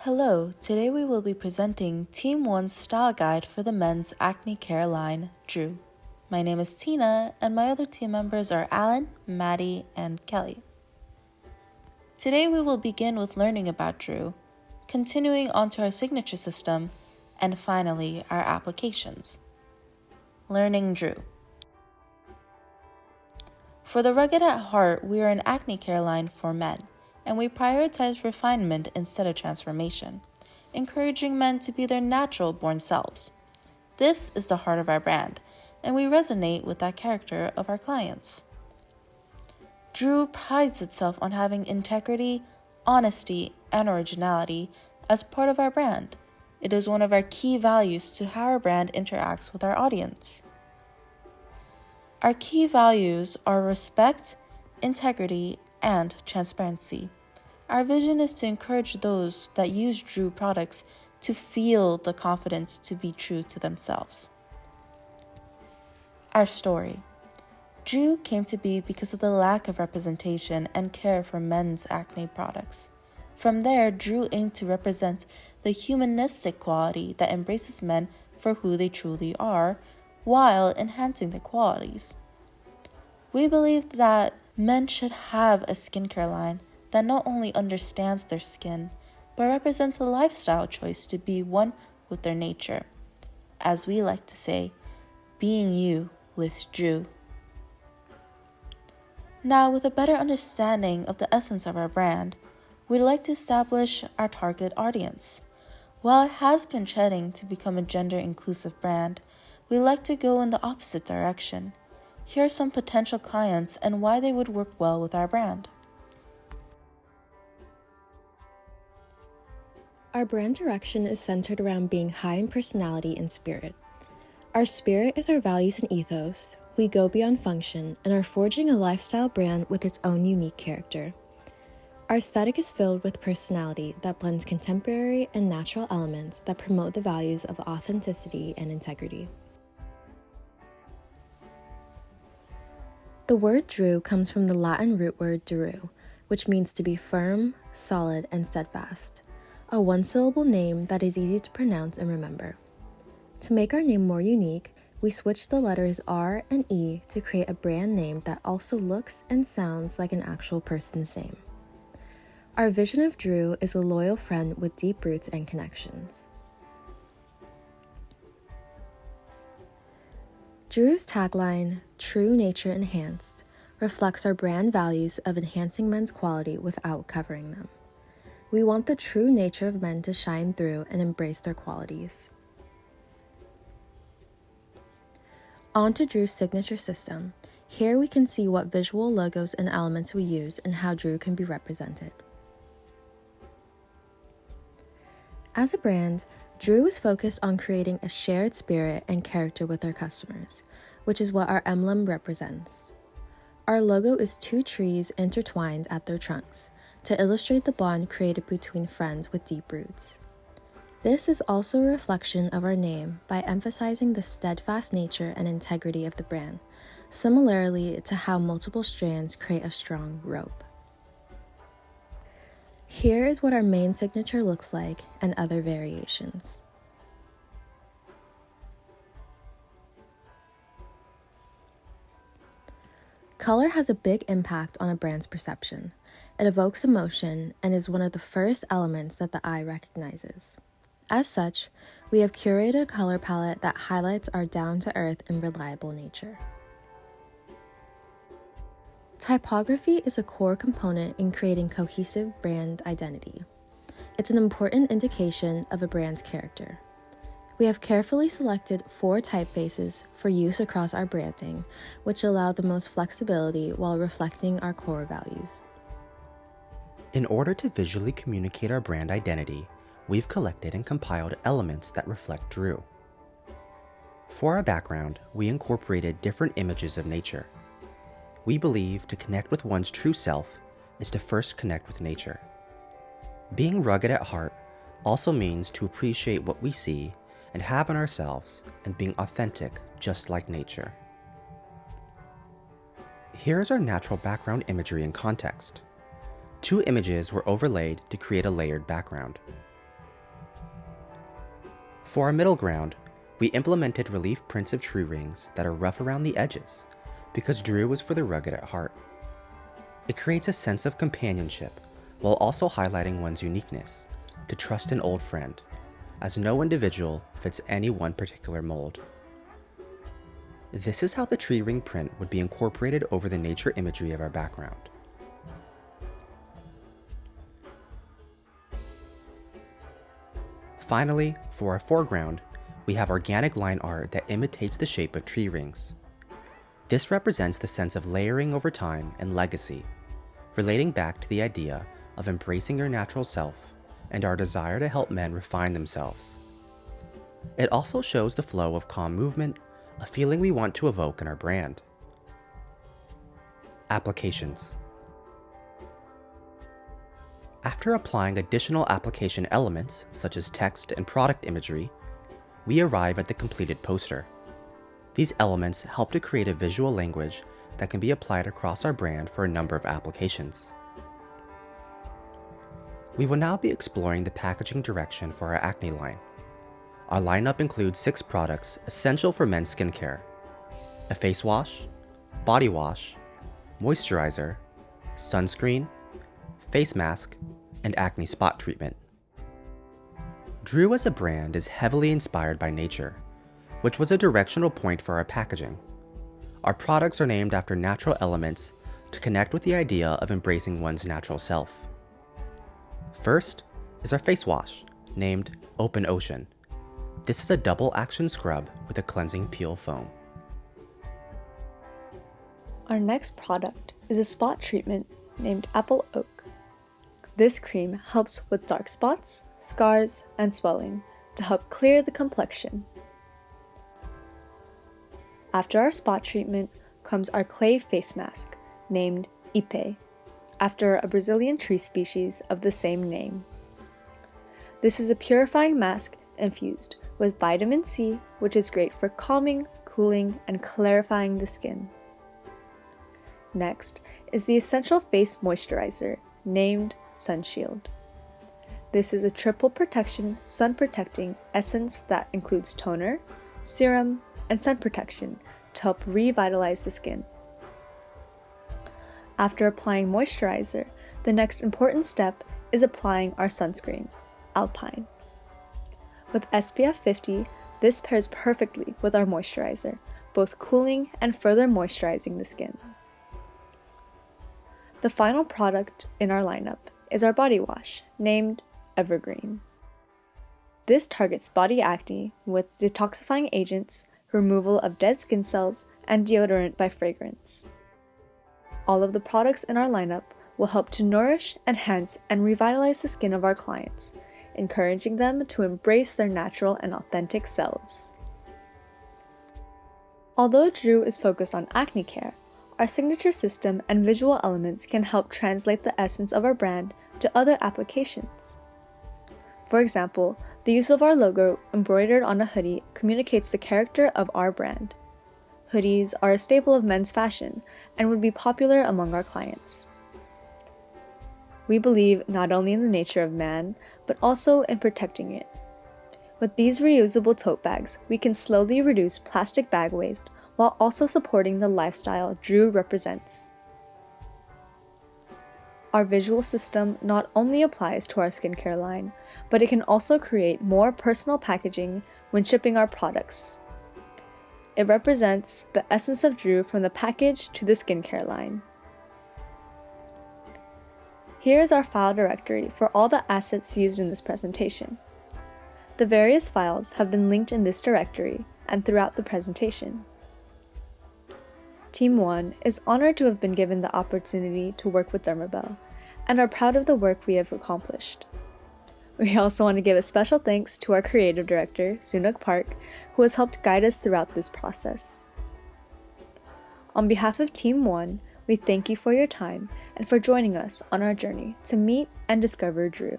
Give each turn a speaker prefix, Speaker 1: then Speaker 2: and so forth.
Speaker 1: Hello, today we will be presenting Team 1's style guide for the men's acne care line, Dreu. My name is Tina, and my other team members are Alan, Maddie, and Kelly. Today we will begin with learning about Dreu, continuing onto our signature system, and finally our applications. Learning Dreu. For the rugged at heart, we are an acne care line for men, and we prioritize refinement instead of transformation, encouraging men to be their natural born selves. This is the heart of our brand, and we resonate with that character of our clients. Dreu prides itself on having integrity, honesty, and originality as part of our brand. It is one of our key values to how our brand interacts with our audience. Our key values are respect, integrity, and transparency. Our vision is to encourage those that use Dreu products to feel the confidence to be true to themselves. Our story. Dreu came to be because of the lack of representation and care for men's acne products. From there, Dreu aimed to represent the humanistic quality that embraces men for who they truly are, while enhancing their qualities. We believe that men should have a skincare line that not only understands their skin, but represents a lifestyle choice to be one with their nature. As we like to say, being you with Dreu. Now, with a better understanding of the essence of our brand, we'd like to establish our target audience. While it has been trending to become a gender-inclusive brand, we like to go in the opposite direction. Here are some potential clients and why they would work well with our brand.
Speaker 2: Our brand direction is centered around being high in personality and spirit. Our spirit is our values and ethos. We go beyond function and are forging a lifestyle brand with its own unique character. Our aesthetic is filled with personality that blends contemporary and natural elements that promote the values of authenticity and integrity. The word Dreu comes from the Latin root word duru, which means to be firm, solid, and steadfast. A one-syllable name that is easy to pronounce and remember. To make our name more unique, we switched the letters R and E to create a brand name that also looks and sounds like an actual person's name. Our vision of Dreu is a loyal friend with deep roots and connections. Dreu's tagline, True Nature Enhanced, reflects our brand values of enhancing men's quality without covering them. We want the true nature of men to shine through and embrace their qualities. On to Dreu's signature system. Here we can see what visual logos and elements we use and how Dreu can be represented. As a brand, Dreu is focused on creating a shared spirit and character with our customers, which is what our emblem represents. Our logo is two trees intertwined at their trunks, to illustrate the bond created between friends with deep roots. This is also a reflection of our name by emphasizing the steadfast nature and integrity of the brand, similarly to how multiple strands create a strong rope. Here is what our main signature looks like and other variations. Color has a big impact on a brand's perception. It evokes emotion and is one of the first elements that the eye recognizes. As such, we have curated a color palette that highlights our down-to-earth and reliable nature. Typography is a core component in creating cohesive brand identity. It's an important indication of a brand's character. We have carefully selected 4 typefaces for use across our branding, which allow the most flexibility while reflecting our core values.
Speaker 3: In order to visually communicate our brand identity, we've collected and compiled elements that reflect Dreu. For our background, we incorporated different images of nature. We believe to connect with one's true self is to first connect with nature. Being rugged at heart also means to appreciate what we see and have in ourselves and being authentic just like nature. Here is our natural background imagery and context. 2 images were overlaid to create a layered background. For our middle ground, we implemented relief prints of tree rings that are rough around the edges because Dreu was for the rugged at heart. It creates a sense of companionship while also highlighting one's uniqueness, to trust an old friend, as no individual fits any one particular mold. This is how the tree ring print would be incorporated over the nature imagery of our background. Finally, for our foreground, we have organic line art that imitates the shape of tree rings. This represents the sense of layering over time and legacy, relating back to the idea of embracing your natural self and our desire to help men refine themselves. It also shows the flow of calm movement, a feeling we want to evoke in our brand. Applications. After applying additional application elements, such as text and product imagery, we arrive at the completed poster. These elements help to create a visual language that can be applied across our brand for a number of applications. We will now be exploring the packaging direction for our acne line. Our lineup includes 6 products essential for men's skincare: a face wash, body wash, moisturizer, sunscreen, face mask, and acne spot treatment. Dreu as a brand is heavily inspired by nature, which was a directional point for our packaging. Our products are named after natural elements to connect with the idea of embracing one's natural self. First is our face wash, named Open Ocean. This is a double action scrub with a cleansing peel foam.
Speaker 4: Our next product is a spot treatment named Apple Oak. This cream helps with dark spots, scars, and swelling to help clear the complexion. After our spot treatment comes our clay face mask, named Ipe, after a Brazilian tree species of the same name. This is a purifying mask infused with vitamin C, which is great for calming, cooling, and clarifying the skin. Next is the essential face moisturizer, named Sunshield. This is a triple protection sun protecting essence that includes toner, serum, and sun protection to help revitalize the skin. After applying moisturizer, the next important step is applying our sunscreen, Alpine. With SPF 50, this pairs perfectly with our moisturizer, both cooling and further moisturizing the skin. The final product in our lineup is our body wash, named Evergreen. This targets body acne with detoxifying agents, removal of dead skin cells, and deodorant by fragrance. All of the products in our lineup will help to nourish, enhance, and revitalize the skin of our clients, encouraging them to embrace their natural and authentic selves. Although Dreu is focused on acne care, our signature system and visual elements can help translate the essence of our brand to other applications. For example, the use of our logo embroidered on a hoodie communicates the character of our brand. Hoodies are a staple of men's fashion and would be popular among our clients. We believe not only in the nature of man, but also in protecting it. With these reusable tote bags, we can slowly reduce plastic bag waste while also supporting the lifestyle Dreu represents. Our visual system not only applies to our skincare line, but it can also create more personal packaging when shipping our products. It represents the essence of Dreu from the package to the skincare line. Here is our file directory for all the assets used in this presentation. The various files have been linked in this directory and throughout the presentation. Team 1 is honored to have been given the opportunity to work with Dermabell and are proud of the work we have accomplished. We also want to give a special thanks to our creative director, Sunuk Park, who has helped guide us throughout this process. On behalf of Team 1, we thank you for your time and for joining us on our journey to meet and discover Dreu.